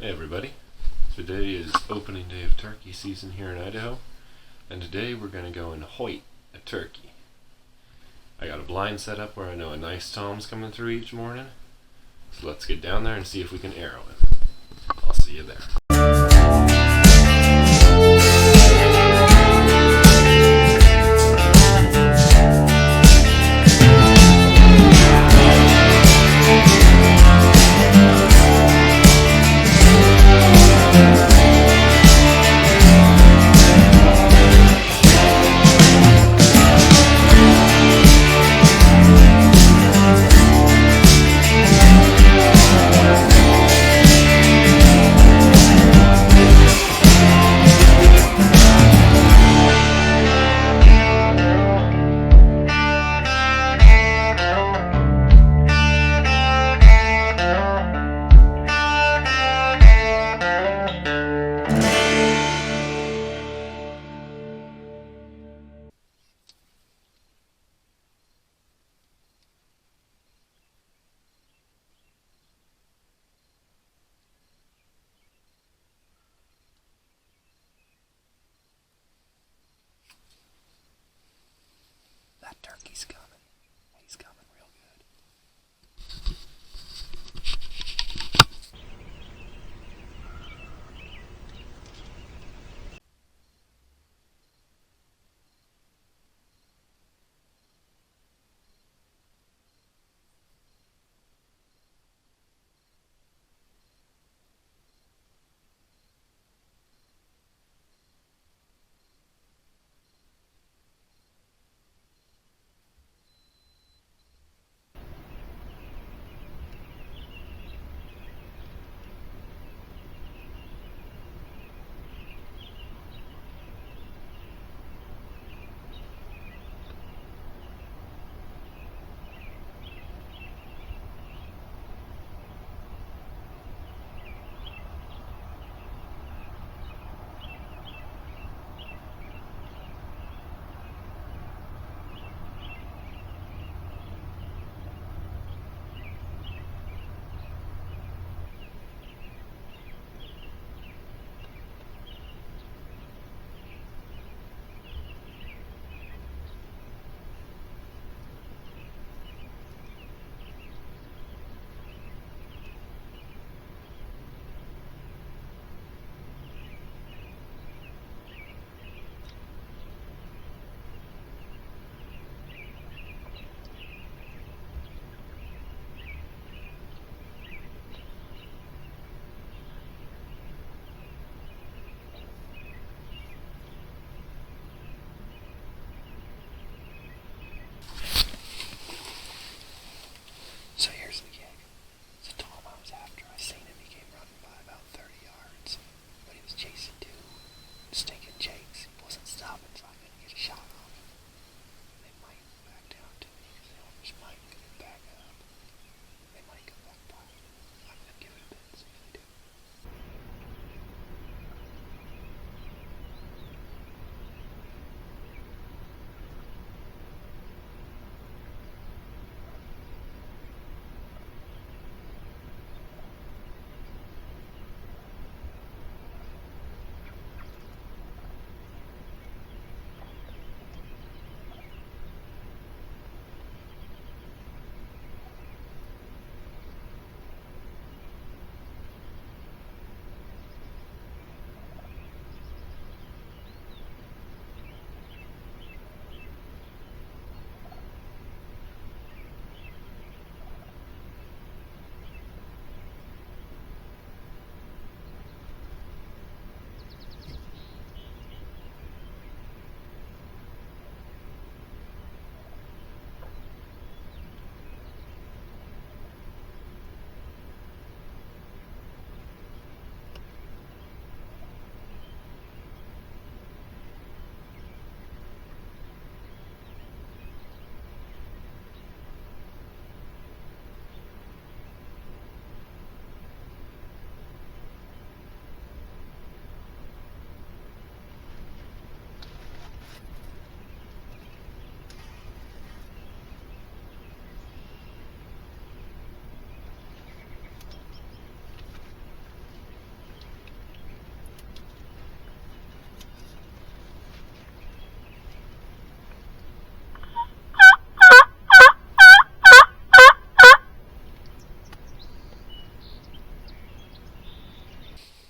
Hey everybody, today is opening day of turkey season here in Idaho, and today we're going to go and hoit a turkey. I got a blind set up where I know a nice tom's coming through each morning, so let's get down there and see if we can arrow him. I'll see you there. That turkey's coming. He's coming real good.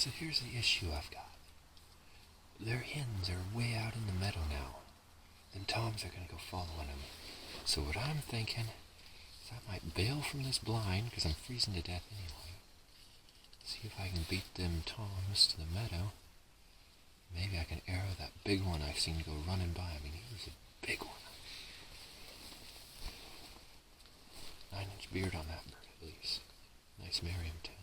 So here's the issue I've got. Their hens are way out in the meadow now. Then toms are going to go following them. So what I'm thinking is I might bail from this blind, because I'm freezing to death anyway. See if I can beat them toms to the meadow. Maybe I can arrow that big one I've seen go running by. I mean, he was a big one. 9-inch beard on that bird at least. Nice Merriam tail.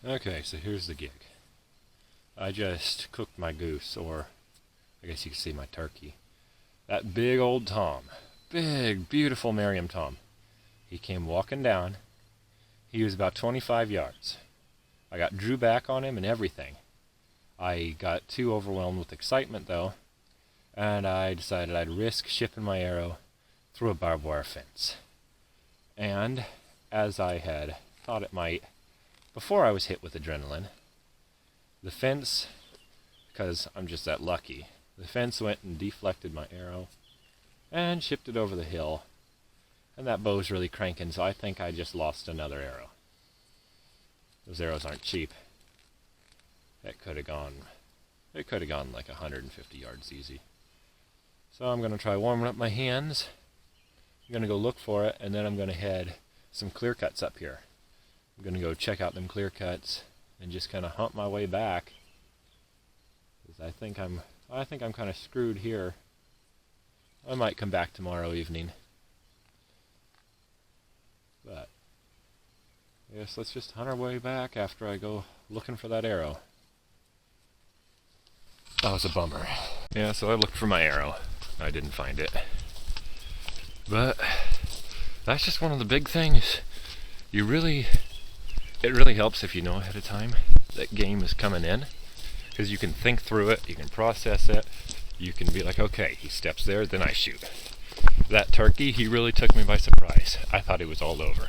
Okay, so here's the gig. I just cooked my goose, or I guess you could say my turkey. That big old tom, big, beautiful Merriam tom. He came walking down. He was about 25 yards. I got drew back on him and everything. I got too overwhelmed with excitement though, and I decided I'd risk shipping my arrow through a barbed wire fence. And as I had thought it might, before I was hit with adrenaline, the fence, because I'm just that lucky, the fence went and deflected my arrow and shipped it over the hill, and that bow's really cranking, so I think I just lost another arrow. Those arrows aren't cheap. It could have gone like 150 yards easy. So I'm going to try warming up my hands. I'm going to go look for it, and then I'm going to head some clear cuts up here. I'm going to go check out them clear cuts and just kind of hump my way back, because I think I'm kind of screwed here. I might come back tomorrow evening, but I guess let's just hunt our way back after I go looking for that arrow. That was a bummer. Yeah, so I looked for my arrow. I didn't find it. But that's just one of the big things. It really helps if you know ahead of time that game is coming in, because you can think through it, you can process it, you can be like, okay, he steps there, then I shoot. That turkey, he really took me by surprise. I thought he was all over.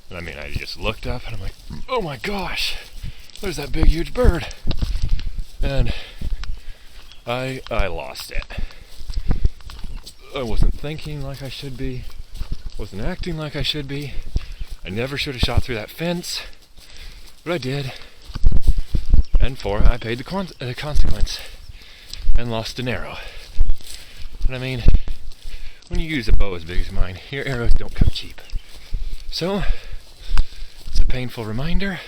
And I mean, I just looked up and I'm like, oh my gosh, there's that big huge bird. And I lost it. I wasn't thinking like I should be, wasn't acting like I should be. I never should have shot through that fence, but I did. And for it, I paid the consequence and lost an arrow. And I mean, when you use a bow as big as mine, your arrows don't come cheap. So, it's a painful reminder.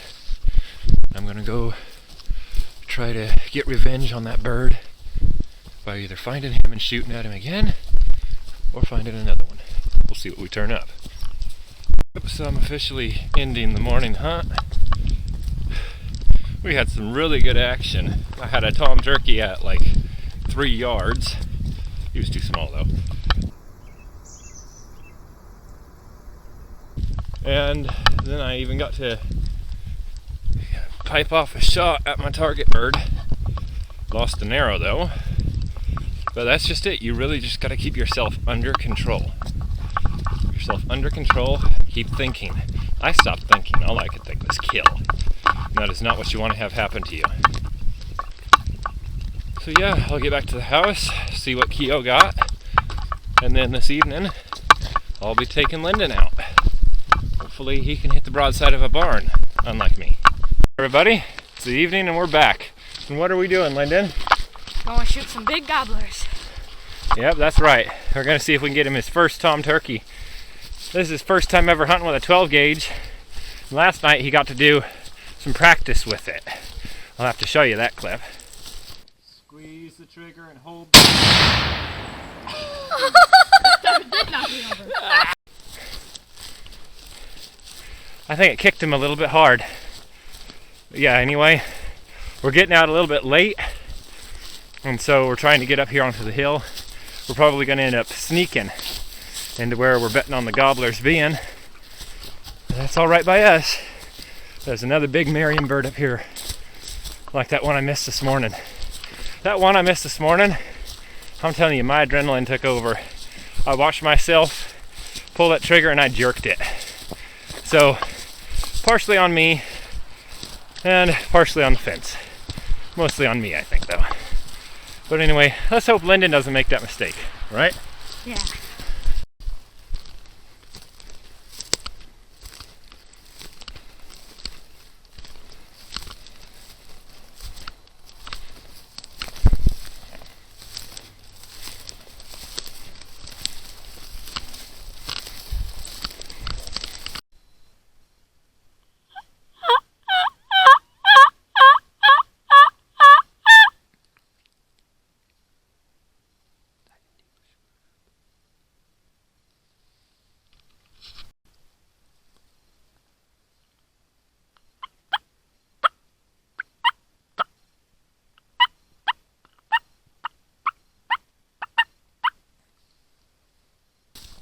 I'm going to go try to get revenge on that bird by either finding him and shooting at him again, or finding another one. We'll see what we turn up. So I'm officially ending the morning hunt. We had some really good action. I had a tom turkey at like 3 yards. He was too small though. And then I even got to pipe off a shot at my target bird. Lost an arrow though. But that's just it. You really just got to keep yourself under control. Under control, keep thinking. I stopped thinking. All I could think was kill. And that is not what you want to have happen to you. So yeah, I'll get back to the house, see what Keo got, and then this evening I'll be taking Lyndon out. Hopefully hopefully he can hit the broadside of a barn, unlike me. Everybody, it's the evening and we're back. And what are we doing, Lyndon? Gonna shoot some big gobblers. Yep, that's right. We're gonna see if we can get him his first tom turkey. This is his first time ever hunting with a 12 gauge. Last night he got to do some practice with it. I'll have to show you that clip. Squeeze the trigger and hold. I think it kicked him a little bit hard. But yeah, anyway, we're getting out a little bit late, and so we're trying to get up here onto the hill. We're probably going to end up sneaking into where we're betting on the gobblers being. That's all right by us. There's another big Merriam bird up here, like that one I missed this morning. That one I missed this morning, I'm telling you, my adrenaline took over. I watched myself pull that trigger and I jerked it. So, partially on me and partially on the fence. Mostly on me, I think, though. But anyway, let's hope Lyndon doesn't make that mistake, right? Yeah.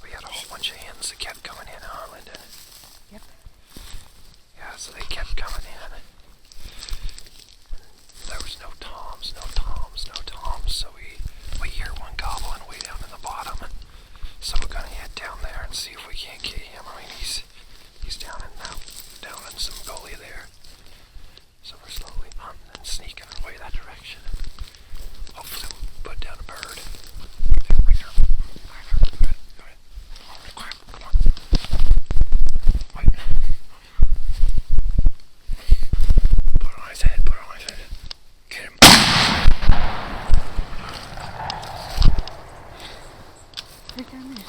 We had a whole bunch of hens that kept coming in, huh, Lyndon? Yep. Yeah, so they kept coming in. There was no toms, no toms, no toms, so we hear one gobbling way down in the bottom. So we're gonna head down there and see if we can't get him. I mean, he's down in some gully there. So we're slowly hunting and sneaking our way that direction. Hopefully we'll put down a bird. Right there. Go ahead. Quiet, come on. Wait. Put it on his head, put it on his head. Get him. Right down there.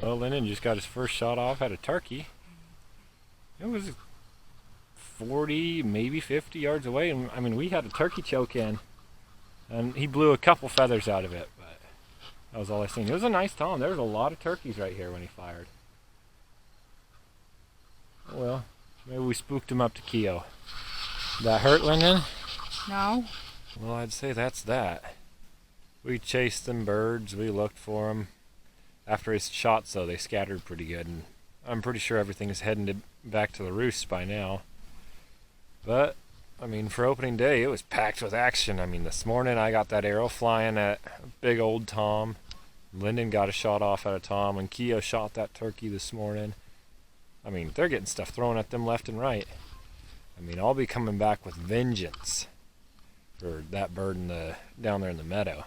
Well, Lyndon just got his first shot off at a turkey. It was 40, maybe 50 yards away, and I mean, we had a turkey choke in, and he blew a couple feathers out of it, but that was all I seen. It was a nice tom. There was a lot of turkeys right here when he fired. Well, maybe we spooked him up to Keo. That hurt, Lyndon? No. Well, I'd say that's that. We chased them birds, we looked for them. After his shots, though, they scattered pretty good, and I'm pretty sure everything is heading back to the roosts by now. But, I mean, for opening day, it was packed with action. I mean, this morning I got that arrow flying at a big old tom. Lyndon got a shot off at a tom, and Keo shot that turkey this morning. I mean, they're getting stuff thrown at them left and right. I mean, I'll be coming back with vengeance for that bird down there in the meadow.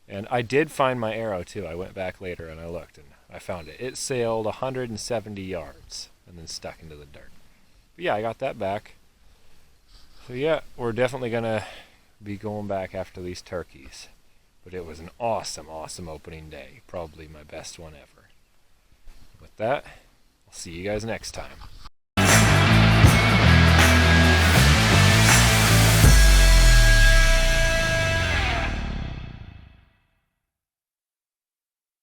And I did find my arrow too. I went back later and I looked and I found it. It sailed 170 yards and then stuck into the dirt. But yeah, I got that back. So yeah, we're definitely gonna be going back after these turkeys. But it was an awesome, awesome opening day. Probably my best one ever. With that, I'll see you guys next time.